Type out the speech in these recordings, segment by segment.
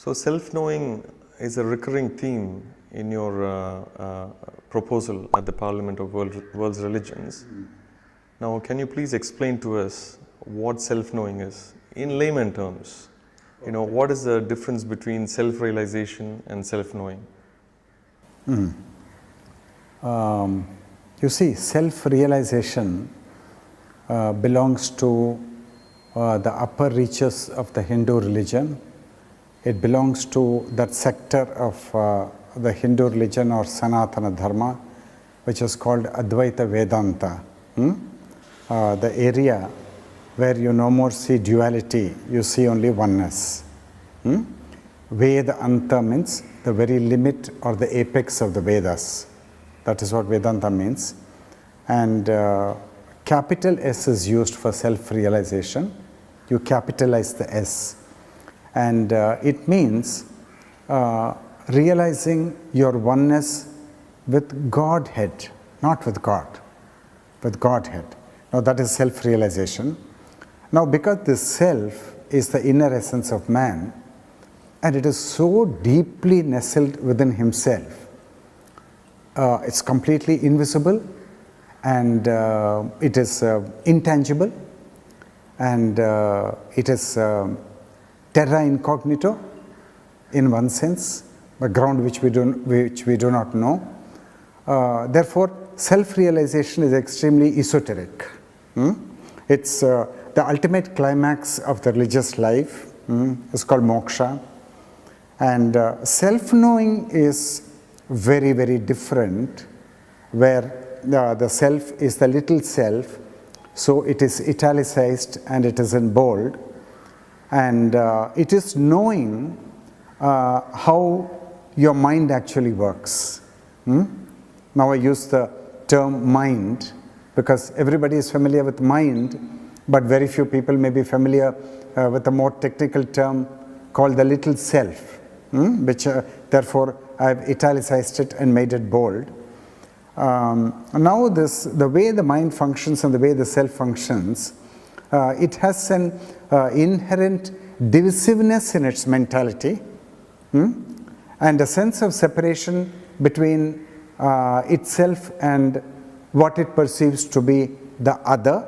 So self-knowing is a recurring theme in your proposal at the Parliament of World's Religions. Now, can you please explain to us what self-knowing is in layman terms? What is the difference between self-realization and self-knowing? You see, self-realization belongs to the upper reaches of the Hindu religion. It belongs to that sector of the Hindu religion or Sanatana Dharma, which is called Advaita Vedanta. The area where you no more see duality, you see only oneness. Vedanta means the very limit or the apex of the Vedas. That is what Vedanta means. And capital S is used for self-realization. You capitalize the S. And it means realizing your oneness with Godhead, not with God, with Godhead. Now that is self-realization. Now because this self is the inner essence of man, and it is so deeply nestled within himself, it's completely invisible, and it is intangible, and it is terra incognito in one sense, a ground which we do not know. Therefore, self-realization is extremely esoteric. It's the ultimate climax of the religious life. It's called moksha. And self-knowing is very, very different, where the self is the little self, so it is italicized and it is in bold. And it is knowing how your mind actually works. Now I use the term mind because everybody is familiar with mind, but very few people may be familiar with a more technical term called the little self, which therefore I have italicized it and made it bold. Now the way the mind functions and the way the self functions, it has an inherent divisiveness in its mentality, and a sense of separation between itself and what it perceives to be the other.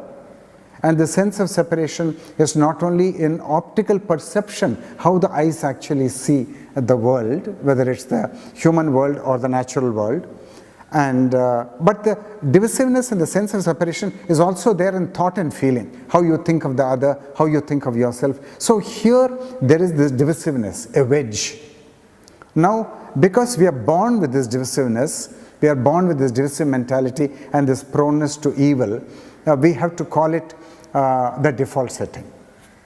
And the sense of separation is not only in optical perception, how the eyes actually see the world, whether it's the human world or the natural world. And but the divisiveness and the sense of separation is also there in thought and feeling, how you think of the other, how you think of yourself. So here there is this divisiveness, a wedge. Now, because we are born with this divisiveness, we are born with this divisive mentality and this proneness to evil, we have to call it the default setting.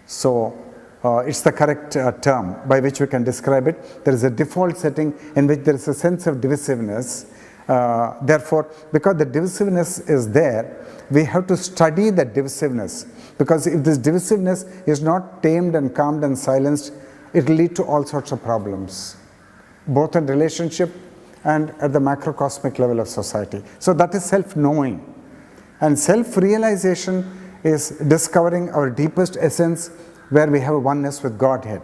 So it's the correct term by which we can describe it. There is a default setting in which there is a sense of divisiveness. Therefore, because the divisiveness is there, we have to study that divisiveness. Because if this divisiveness is not tamed and calmed and silenced, it will lead to all sorts of problems, both in relationship and at the macrocosmic level of society. So that is self-knowing. And self-realization is discovering our deepest essence where we have oneness with Godhead.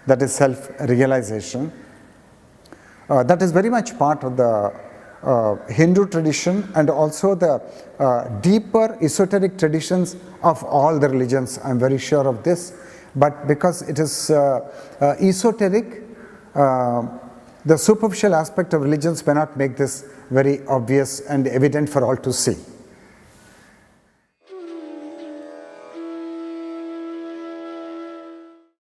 That is self-realization. That is very much part of the Hindu tradition and also the deeper esoteric traditions of all the religions. I'm very sure of this. But because it is esoteric, the superficial aspect of religions may not make this very obvious and evident for all to see.